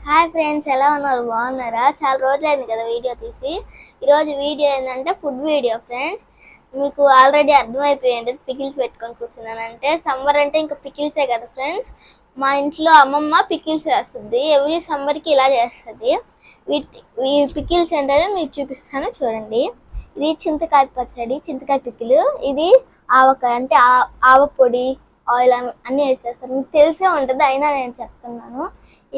Hi friends, ఎలా ఉన్నారు? బాగున్నారా? చాలా రోజులైంది కదా వీడియో తీసి. ఈరోజు వీడియో ఏంటంటే ఫుడ్ వీడియో ఫ్రెండ్స్. మీకు ఆల్రెడీ అర్థమైపోయింది పికిల్స్ పెట్టుకొని కూర్చున్నానంటే. సమ్మర్ అంటే ఇంకా పికిల్సే కదా ఫ్రెండ్స్. మా ఇంట్లో అమ్మమ్మ పికిల్స్ చేస్తుంది, ఎవ్రీ సమ్మర్కి ఇలా చేస్తుంది. ఈ పికిల్స్ ఏంటంటే మీకు చూపిస్తాను చూడండి. ఇది చింతకాయ పచ్చడి, చింతకాయ పికిల్. ఇది ఆవకాయ అంటే ఆవ పొడి, ఆయిల్ అన్నీ వేసేస్తారు. మీకు తెలిసే ఉంటుంది, అయినా నేను చెప్తున్నాను.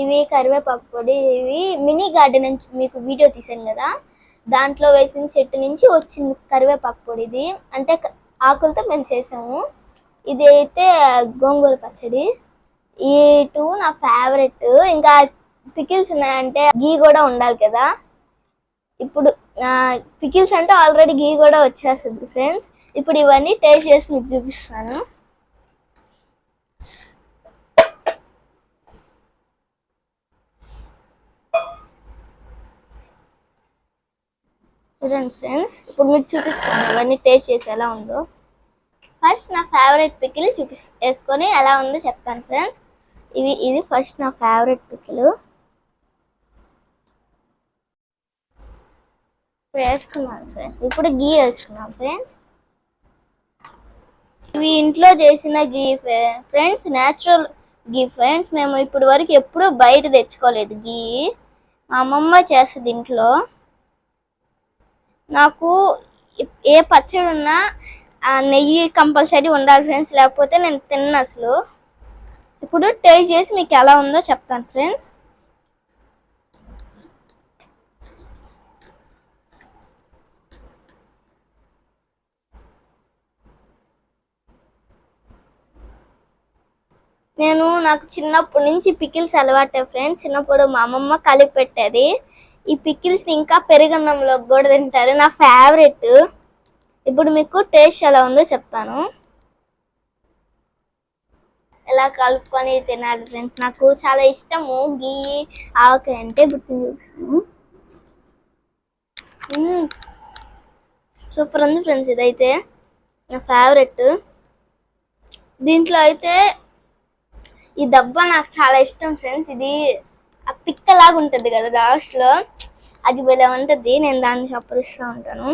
ఇవి కరివేపాకు పొడి. ఇవి మినీ గార్డెన్ నుంచి మీకు వీడియో తీసాను కదా, దాంట్లో వేసిన చెట్టు నుంచి వచ్చింది కరివేపాకు పొడి. ఇది అంటే ఆకులతో మేము చేసాము. ఇది అయితే గోంగూర పచ్చడి. ఈ టూ నా ఫేవరెట్. ఇంకా పికిల్స్ ఉన్నాయంటే గీ కూడా ఉండాలి కదా. ఇప్పుడు పికిల్స్ అంటే ఆల్రెడీ గీ కూడా వచ్చేస్తుంది ఫ్రెండ్స్. ఇప్పుడు ఇవన్నీ టేస్ట్ చేసి మీకు చూపిస్తాను. చూడండి ఫ్రెండ్స్, ఇప్పుడు మీకు చూపిస్తాను ఇవన్నీ టేస్ట్ చేసి ఎలా ఉందో. ఫస్ట్ నా ఫేవరెట్ పికిల్ వేసుకొని ఎలా ఉందో చెప్తాను ఫ్రెండ్స్. ఇది ఫస్ట్ నా ఫేవరెట్ పికిల్. ఇప్పుడు వేసుకున్నాను ఫ్రెండ్స్. ఇప్పుడు గీ వేసుకున్నాం ఫ్రెండ్స్. ఇవి ఇంట్లో చేసిన గీ ఫ్రెండ్స్, న్యాచురల్ గీ ఫ్రెండ్స్. మేము ఇప్పుడు వరకు ఎప్పుడూ బయట తెచ్చుకోలేదు గీ. మా అమ్మమ్మ చేస్తుంది ఇంట్లో. నాకు ఏ పచ్చడి ఉన్నా నెయ్యి కంపల్సరీ ఉండాలి ఫ్రెండ్స్, లేకపోతే నేను తిన్నాను అసలు. ఇప్పుడు టేస్ట్ చేసి మీకు ఎలా ఉందో చెప్తాను ఫ్రెండ్స్. నాకు చిన్నప్పటి నుంచి పికిల్స్ అలవాటే ఫ్రెండ్స్. చిన్నప్పుడు మా అమ్మమ్మ కలిపి పెట్టేది. ఈ పికిల్స్ని ఇంకా పెరుగన్నంలో కూడా తింటారు, నా ఫేవరెట్. ఇప్పుడు మీకు టేస్ట్ ఎలా ఉందో చెప్తాను. ఎలా కలుపుకొని తినాలి ఫ్రెండ్స్, నాకు చాలా ఇష్టము గీ ఆవకాయ అంటే. ఇప్పుడు చూపిస్తాను. సూపర్ ఉంది ఫ్రెండ్స్, ఇదైతే నా ఫేవరెట్. దీంట్లో అయితే ఈ దెబ్బ నాకు చాలా ఇష్టం ఫ్రెండ్స్. ఇది ఆ పిక్కలాగా ఉంటుంది కదా లాస్ట్లో, అది భలే ఉంటుంది. నేను దాన్ని చప్పరిస్తూ ఉంటాను.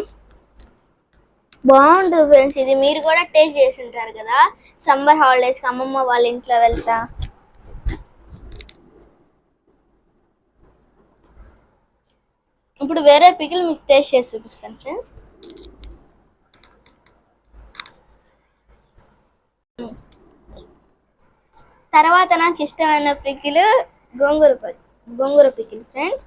బాగుంటుంది ఫ్రెండ్స్. ఇది మీరు కూడా టేస్ట్ చేసి ఉంటారు కదా సమ్మర్ హాలిడేస్కి అమ్మమ్మ వాళ్ళ ఇంట్లో వెళ్తా. ఇప్పుడు వేరే పికిల్ మీకు టేస్ట్ చేసి చూపిస్తాను ఫ్రెండ్స్. తర్వాత నాకు ఇష్టమైన పికిల్ గోంగూర పికిల్ ఫ్రెండ్స్.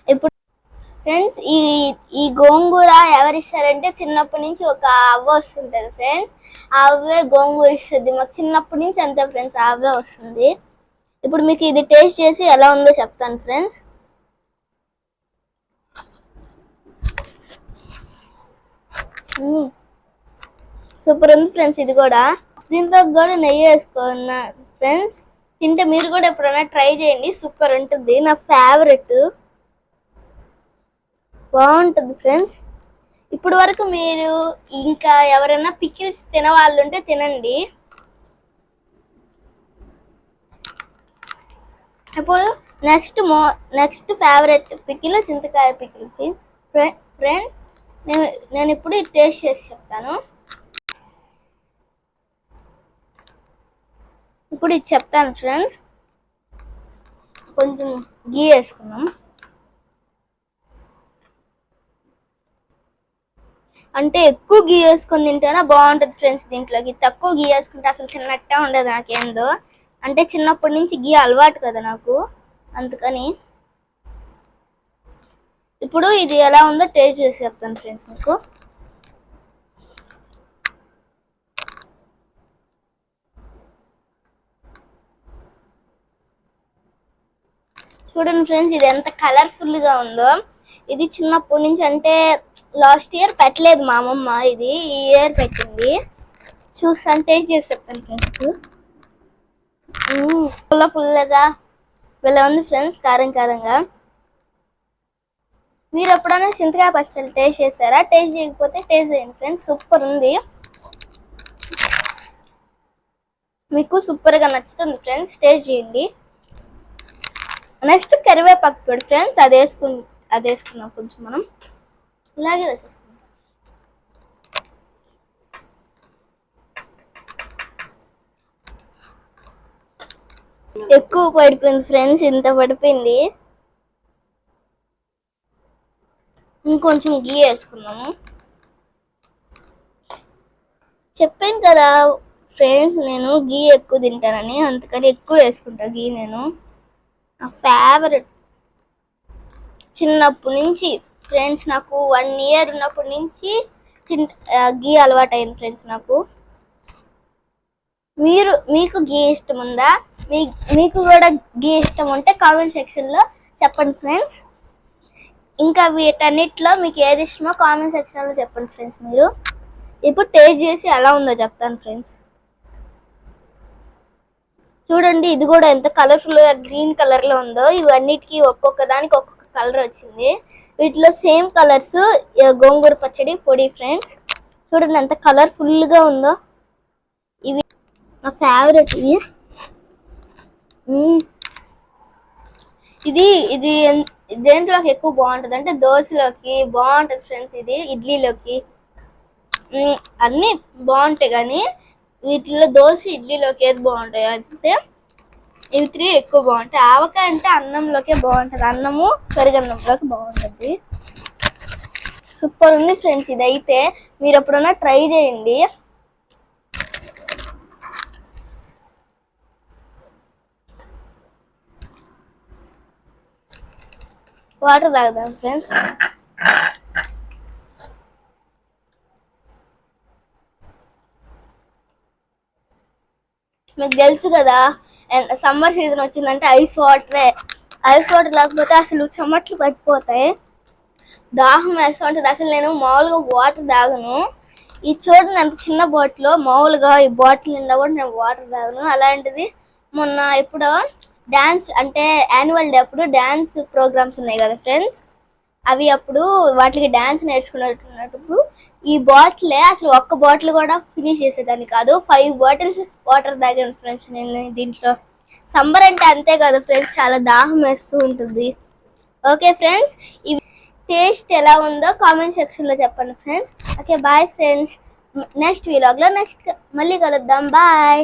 ఇప్పుడు ఫ్రెండ్స్, ఈ గోంగూర ఎవరిస్తారంటే చిన్నప్పటి నుంచి ఒక అవ్వ వస్తుంటుంది ఫ్రెండ్స్. ఆ అవ్వే గోంగూర ఇస్తుంది మాకు చిన్నప్పటి నుంచి. అంతే ఫ్రెండ్స్, ఆ అవ్వే వస్తుంది. ఇప్పుడు మీకు ఇది టేస్ట్ చేసి ఎలా ఉందో చెప్తాను ఫ్రెండ్స్. సూపర్ ఉంది ఫ్రెండ్స్. ఇది కూడా దీంతో కూడా నెయ్యి వేసుకున్నా ఫ్రెండ్స్. తింటే మీరు కూడా ఎప్పుడైనా ట్రై చేయండి, సూపర్ ఉంటుంది. నా ఫేవరెట్, బాగుంటుంది ఫ్రెండ్స్. ఇప్పుడు వరకు మీరు ఇంకా ఎవరైనా పికిల్స్ తినవాళ్ళు ఉంటే తినండి. ఇప్పుడు నెక్స్ట్ ఫేవరెట్ పికిల్ చింతకాయ పికిల్ ఫ్రెండ్. నేను ఇప్పుడు టేస్ట్ చేసి చెప్తాను. ఇప్పుడు ఇది చెప్తాను ఫ్రెండ్స్. కొంచెం గీ వేసుకున్నాం. అంటే ఎక్కువ గీ వేసుకొని తింటేనే బాగుంటుంది ఫ్రెండ్స్. దీంట్లోకి తక్కువ గీ వేసుకుంటే అసలు తిన్నట్టే ఉండదు నాకేందో. అంటే చిన్నప్పటి నుంచి గీ అలవాటు కదా నాకు, అందుకని. ఇప్పుడు ఇది ఎలా ఉందో టేస్ట్ చేసి చెప్తాను ఫ్రెండ్స్ మీకు. చూడండి ఫ్రెండ్స్, ఇది ఎంత కలర్ఫుల్గా ఉందో. ఇది చిన్నప్పటి నుంచి, అంటే లాస్ట్ ఇయర్ పెట్టలేదు మా అమ్మమ్మ, ఇది ఈ ఇయర్ పెట్టింది. చూస్తాను, టేస్ట్ చేసి చెప్తాను ఫ్రెండ్స్. పుల్లగా ఇలా ఉంది ఫ్రెండ్స్, కారం కారంగా. మీరు ఎప్పుడైనా చింతకాయ పచ్చడి టేస్ట్ చేశారా? టేస్ట్ చేయకపోతే టేస్ట్ చేయండి ఫ్రెండ్స్, సూపర్ ఉంది. మీకు సూపర్గా నచ్చుతుంది ఫ్రెండ్స్, టేస్ట్ చేయండి. నెక్స్ట్ కరివేపాకు పొడి ఫ్రెండ్స్, అది వేసుకున్నాం కొంచెం మనం ఇలాగే వేసేసుకుంటాం. ఎక్కువ పడిపోయింది ఫ్రెండ్స్, ఇంత పడిపోయింది. ఇంకొంచెం గీ వేసుకున్నాము. చెప్పాను కదా ఫ్రెండ్స్, నేను గీ ఎక్కువ తింటానని, అందుకని ఎక్కువ వేసుకుంటా గీ. నేను నా ఫేవరెట్ చిన్నప్పటి నుంచి ఫ్రెండ్స్, నాకు 1 year ఉన్నప్పటి నుంచి గీ అలవాటు అయింది ఫ్రెండ్స్ నాకు. మీకు గీ ఇష్టం ఉందా? మీకు కూడా గీ ఇష్టం ఉంటే కామెంట్ సెక్షన్లో చెప్పండి ఫ్రెండ్స్. ఇంకా వీటన్నిటిలో మీకు ఏది ఇష్టమో కామెంట్ సెక్షన్లో చెప్పండి ఫ్రెండ్స్. మీరు ఇప్పుడు టేస్ట్ చేసి ఎలా ఉందో చెప్తాను ఫ్రెండ్స్. చూడండి, ఇది కూడా ఎంత కలర్ఫుల్గా గ్రీన్ కలర్లో ఉందో. ఇవన్నిటికీ ఒక్కొక్క దానికి ఒక్కొక్క కలర్ వచ్చింది. వీటిలో సేమ్ కలర్స్ గోంగూర పచ్చడి పొడి ఫ్రెండ్స్. చూడండి ఎంత కలర్ఫుల్గా ఉందో. ఇవి నా ఫేవరెట్. ఇది దేంట్లోకి ఎక్కువ బాగుంటుంది అంటే దోశలోకి బాగుంటుంది ఫ్రెండ్స్. ఇది ఇడ్లీలోకి అన్నీ బాగుంటాయి, కానీ వీటిలో దోశ ఇడ్లీలోకి ఏది బాగుంటాయి అంటే ఇవి 3 ఎక్కువ బాగుంటాయి. ఆవకాయ అంటే అన్నంలోకే బాగుంటుంది, అన్నము పెరుగన్నంలోకి బాగుంటుంది. సూపర్ ఉంది ఫ్రెండ్స్. ఇదైతే మీరు ఎప్పుడైనా ట్రై చేయండి. వాటర్ తాగుదాం ఫ్రెండ్స్. మీకు తెలుసు కదా, సమ్మర్ సీజన్ వచ్చిందంటే ఐస్ వాటర్ లేకపోతే అసలు చెమట్లు పట్టిపోతాయి, దాహం వేస్తూ ఉంటుంది. అసలు నేను మామూలుగా వాటర్ తాగను. ఈ చూడండి అంత చిన్న బాటిల్, మామూలుగా ఈ బాటిల్ నిండా కూడా నేను వాటర్ తాగను. అలాంటిది మొన్న ఎప్పుడో డ్యాన్స్ అంటే యాన్యువల్ డే అప్పుడు డ్యాన్స్ ప్రోగ్రామ్స్ ఉన్నాయి కదా ఫ్రెండ్స్, అవి అప్పుడు వాటికి డ్యాన్స్ నేర్చుకున్నప్పుడు ఈ బాటిలే అసలు ఒక్క బాటిల్ కూడా ఫినిష్ చేసేదాన్ని కాదు. 5 bottles వాటర్ తాగాను ఫ్రెండ్స్ నేను దీంట్లో. సమ్మర్ అంటే అంతే కదా ఫ్రెండ్స్, చాలా దాహం వేస్తూ ఉంటుంది. ఓకే ఫ్రెండ్స్, ఈ టేస్ట్ ఎలా ఉందో కామెంట్ సెక్షన్లో చెప్పండి friends. Okay bye friends, next వీలాగ్లో మళ్ళీ కలుద్దాం. బాయ్.